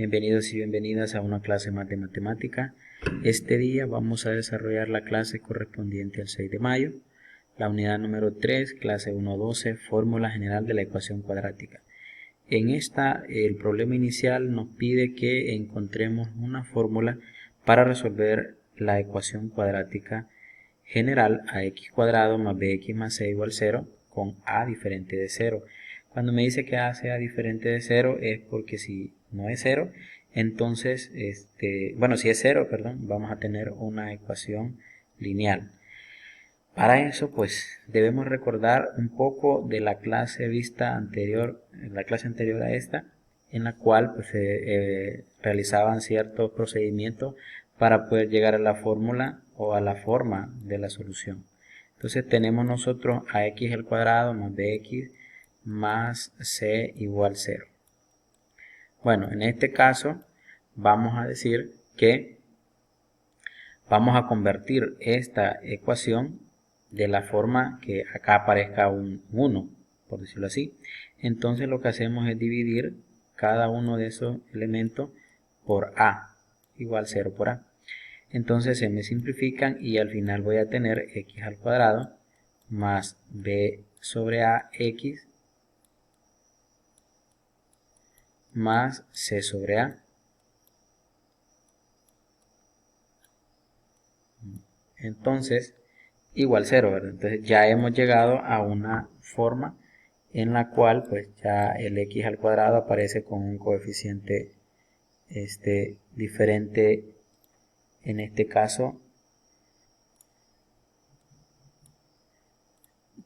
Bienvenidos y bienvenidas a una clase más de matemática. Este día vamos a desarrollar la clase correspondiente al 6 de mayo, la unidad número 3, clase 1.12, fórmula general de la ecuación cuadrática. En esta, el problema inicial nos pide que encontremos una fórmula para resolver la ecuación cuadrática general ax cuadrado más bx más c igual 0 con a diferente de 0. Cuando me dice que a sea diferente de 0 es porque si no es 0, entonces, si es 0, perdón, vamos a tener una ecuación lineal. Para eso, pues, debemos recordar un poco de la clase vista anterior, la clase anterior a esta, en la cual pues, se realizaban ciertos procedimientos para poder llegar a la fórmula o a la forma de la solución. Entonces tenemos nosotros ax al cuadrado más bx más c igual 0. Bueno, en este caso vamos a decir que vamos a convertir esta ecuación de la forma que acá aparezca un 1, por decirlo así. Entonces lo que hacemos es dividir cada uno de esos elementos por a, igual 0 por a. Entonces se me simplifican y al final voy a tener x al cuadrado más b sobre ax más c sobre a. Entonces, igual 0, ¿verdad? Entonces ya hemos llegado a una forma en la cual pues ya el x al cuadrado aparece con un coeficiente diferente, en este caso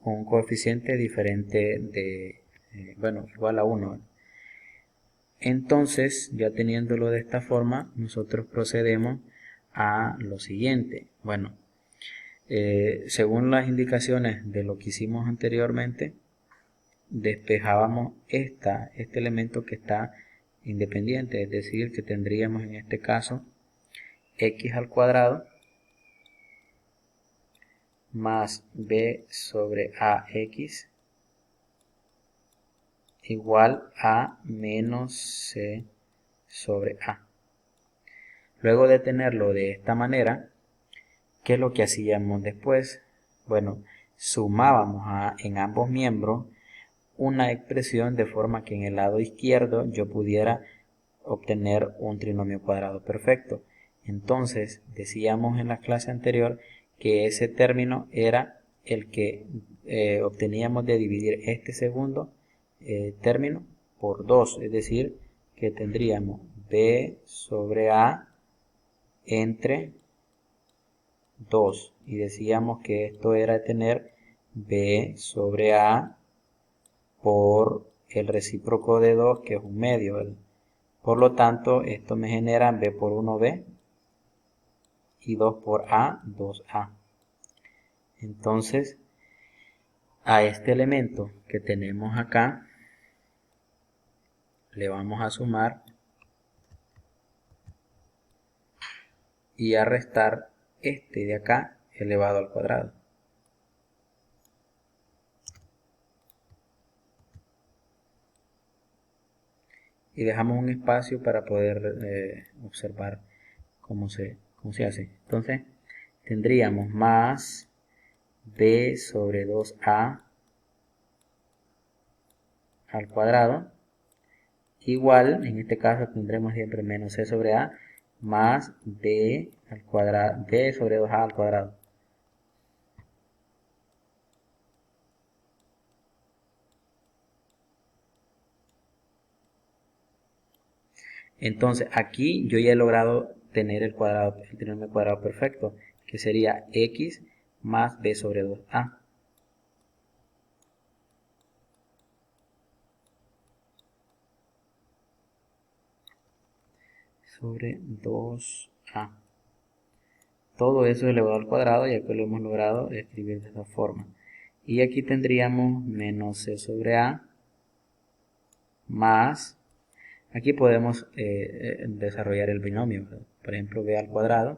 con un coeficiente diferente de, igual a 1. Entonces, ya teniéndolo de esta forma, nosotros procedemos a lo siguiente. Bueno, según las indicaciones de lo que hicimos anteriormente, despejábamos este elemento que está independiente, es decir, que tendríamos en este caso x al cuadrado más b sobre ax igual a menos c sobre a. Luego de tenerlo de esta manera, ¿qué es lo que hacíamos después? Bueno, sumábamos en ambos miembros una expresión de forma que en el lado izquierdo yo pudiera obtener un trinomio cuadrado perfecto. Entonces, decíamos en la clase anterior que ese término era el que obteníamos de dividir este segundo término por 2, es decir, que tendríamos b sobre a entre 2, y decíamos que esto era tener b sobre a por el recíproco de 2, que es un medio, ¿verdad? Por lo tanto, esto me genera b por 1b y 2 por a, 2a. Entonces, a este elemento que tenemos acá, le vamos a sumar y a restar este de acá elevado al cuadrado. Y dejamos un espacio para poder observar cómo se hace. Entonces, tendríamos más b sobre 2a al cuadrado igual, en este caso tendremos siempre menos c sobre a más b al cuadrado, b sobre 2a al cuadrado. Entonces aquí yo ya he logrado tener el trinomio cuadrado perfecto, que sería x más b sobre 2a. Sobre 2a. Todo eso elevado al cuadrado, ya que lo hemos logrado escribir de esta forma. Y aquí tendríamos menos c sobre a más, aquí podemos desarrollar el binomio, por ejemplo b al cuadrado,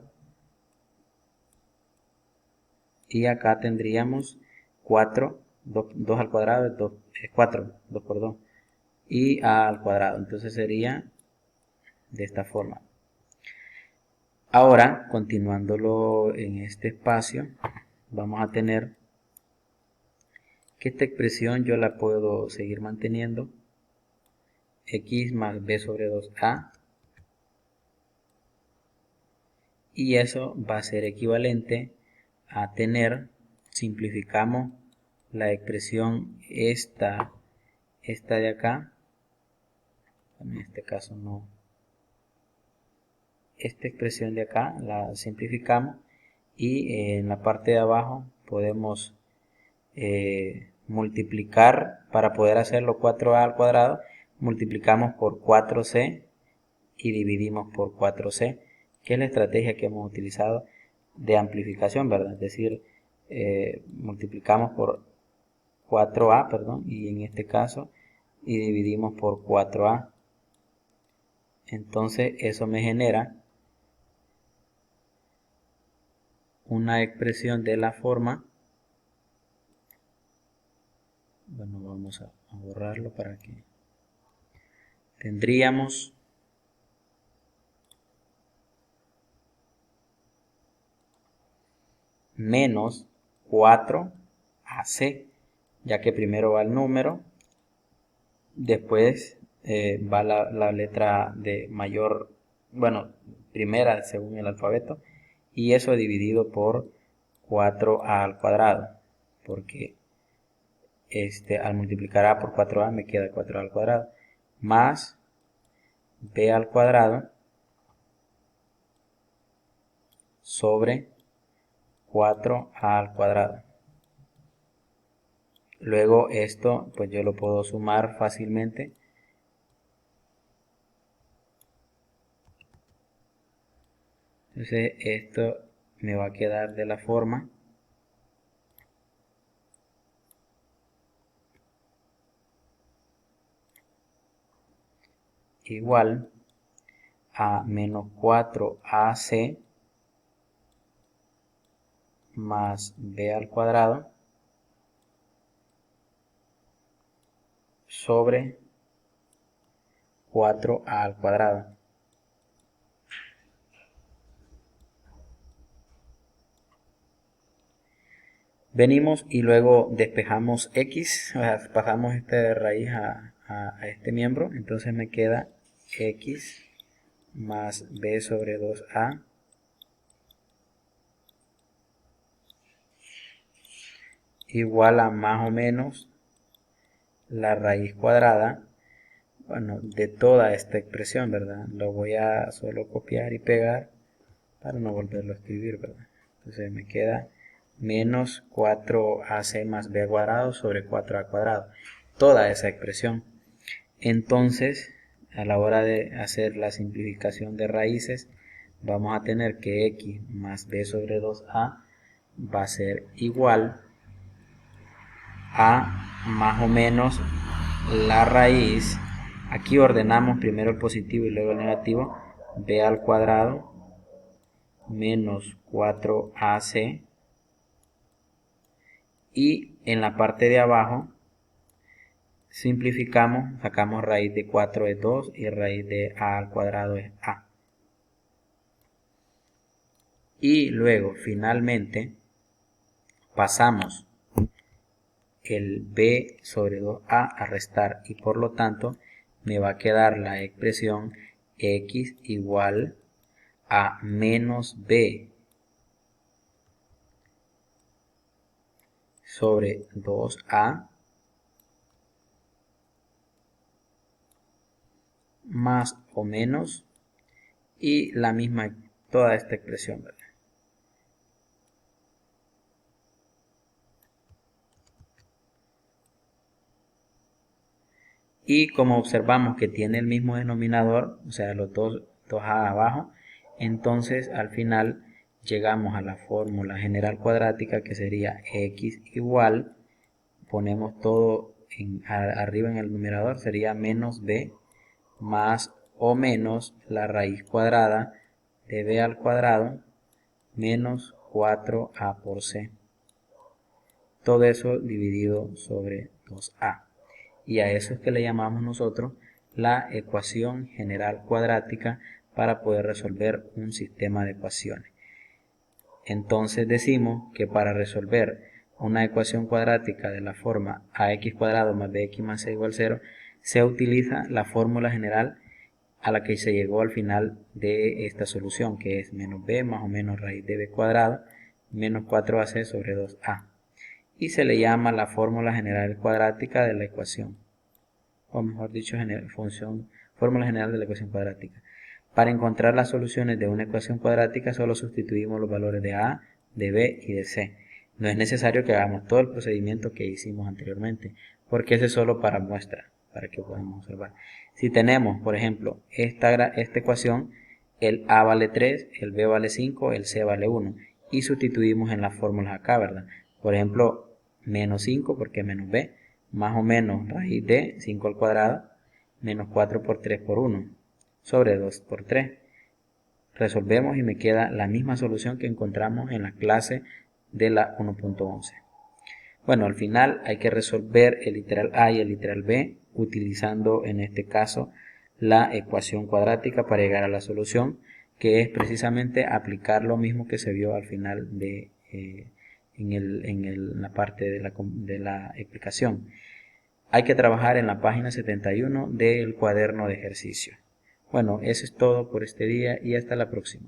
y acá tendríamos 4, 2 al cuadrado es 4, 2 por 2, y a al cuadrado, entonces sería de esta forma. Ahora, continuándolo en este espacio, vamos a tener que esta expresión yo la puedo seguir manteniendo, x más b sobre 2a, y eso va a ser equivalente a tener, simplificamos la expresión esta de acá, en este caso no, esta expresión de acá la simplificamos y en la parte de abajo podemos multiplicar, para poder hacerlo 4a al cuadrado, multiplicamos por 4c y dividimos por 4c, que es la estrategia que hemos utilizado de amplificación, ¿verdad? Es decir, multiplicamos por 4a, perdón, y en este caso, y dividimos por 4a. Entonces eso me genera una expresión de la forma, bueno, vamos a borrarlo para que tendríamos menos 4ac, ya que primero va el número, después va la letra de mayor, bueno, primera según el alfabeto, y eso dividido por 4a al cuadrado, porque al multiplicar a por 4a me queda 4a al cuadrado, más b al cuadrado sobre 4a al cuadrado. Luego esto pues yo lo puedo sumar fácilmente. Entonces esto me va a quedar de la forma igual a menos 4ac más b al cuadrado sobre 4a al cuadrado. Venimos y luego despejamos x, o sea, pasamos esta raíz a este miembro, entonces me queda x más b sobre 2a igual a más o menos la raíz cuadrada, bueno, de toda esta expresión, ¿verdad? Lo voy a solo copiar y pegar para no volverlo a escribir, ¿verdad? Entonces me queda menos 4ac más b cuadrado sobre 4a cuadrado, toda esa expresión. Entonces, a la hora de hacer la simplificación de raíces, vamos a tener que x más b sobre 2a va a ser igual a más o menos la raíz, aquí ordenamos primero el positivo y luego el negativo, b al cuadrado menos 4ac, y en la parte de abajo simplificamos, sacamos raíz de 4 es 2 y raíz de a al cuadrado es a. Y luego finalmente pasamos el b sobre 2a a restar y por lo tanto me va a quedar la expresión x igual a menos b sobre 2a más o menos y la misma toda esta expresión, ¿verdad? Y como observamos que tiene el mismo denominador, o sea, los dos a abajo, entonces al final llegamos a la fórmula general cuadrática que sería x igual, ponemos todo arriba en el numerador, sería menos b más o menos la raíz cuadrada de b al cuadrado menos 4a por c. Todo eso dividido sobre 2a. Y a eso es que le llamamos nosotros la ecuación general cuadrática para poder resolver un sistema de ecuaciones. Entonces decimos que para resolver una ecuación cuadrática de la forma ax cuadrado más bx más c igual 0, se utiliza la fórmula general a la que se llegó al final de esta solución, que es menos b más o menos raíz de b cuadrado menos 4ac sobre 2a. Y se le llama la fórmula general cuadrática de la ecuación, o mejor dicho, fórmula general de la ecuación cuadrática. Para encontrar las soluciones de una ecuación cuadrática solo sustituimos los valores de a, de b y de c. No es necesario que hagamos todo el procedimiento que hicimos anteriormente, porque ese es solo para muestra, para que podamos observar. Si tenemos, por ejemplo, esta ecuación, el a vale 3, el b vale 5, el c vale 1, y sustituimos en las fórmulas acá, ¿verdad? Por ejemplo, menos 5 porque menos b, más o menos raíz de 5 al cuadrado, menos 4 por 3 por 1, sobre 2 por 3. Resolvemos y me queda la misma solución que encontramos en la clase de la 1.11. Bueno, al final hay que resolver el literal a y el literal b utilizando en este caso la ecuación cuadrática para llegar a la solución, que es precisamente aplicar lo mismo que se vio al final de en la parte de la explicación. Hay que trabajar en la página 71 del cuaderno de ejercicio. Bueno, eso es todo por este día y hasta la próxima.